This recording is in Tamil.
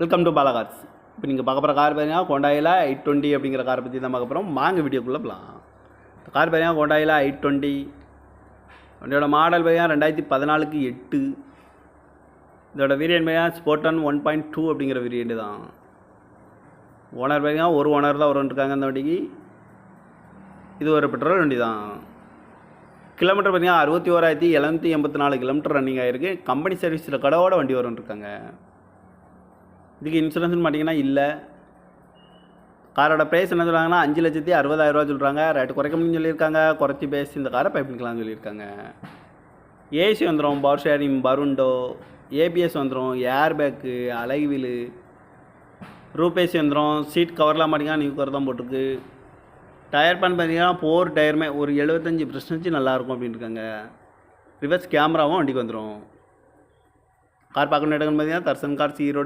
Welcome to Bala cars. இப்போ நீங்கள் பார்க்க போகிற கார் பார்த்தீங்கன்னா ஹோண்டாயில் i20 அப்படிங்கிற காரை பற்றி தான் பார்க்க போகிறோம். வாங்க வீடியோக்குள்ளே போகலாம். இந்த கார் பார்த்தீங்கன்னா ஹோண்டாயில் i20 வண்டியோட மாடல் பார்த்தீங்கன்னா 2014க்கு 8. இதோட வேரியன்ட் பார்த்தீங்கன்னா ஸ்போர்டன் 1.2 அப்படிங்கிற வேரியன்ட் தான். ஓனர் பார்த்தீங்கன்னா ஒரு ஓனர் தான் இருக்காங்க அந்த வண்டிக்கு. இது ஒரு பெட்ரோல் வண்டி தான். கிலோமீட்டர் பார்த்தீங்கன்னா 61,784 கிலோமீட்டர் ரன்னிங் ஆகிருக்கு. கம்பெனி சர்வீஸில் கடவோட வண்டி இருக்காங்க. இதுக்கு இன்சூரன்ஸ்னு பார்த்தீங்கன்னா இல்லை. காரோட ப்ரைஸ் என்ன சொல்கிறாங்கன்னா 5,60,000 சொல்கிறாங்க. ரேட்டு குறைக்க முடியும்னு சொல்லியிருக்காங்க. குறைச்சி பேசி இந்த காரை பை பண்ணிக்கலாம்னு சொல்லியிருக்காங்க. ஏசி வந்துடும், பவர் ஷேரிங், பருண்டோ, ஏபிஎஸ் வந்துடும், ஏர் பேக்கு, அலை வீலு, ரூப் ஏசி வந்துடும். சீட் கவர்லாம் பார்த்தீங்கன்னா நியூ கவர் தான் போட்டிருக்கு. டயர் பேன் பார்த்தீங்கன்னா 4 டயருமே ஒரு 75% நல்லாயிருக்கும் அப்படின்னு இருக்காங்க. ரிவர்ஸ் கேமராவும் வண்டிக்கு வந்துடும். கார் பார்க்கணும் இடங்கள் பார்த்தீங்கன்னா தர்சன் கார்ஸ் ஈரோடு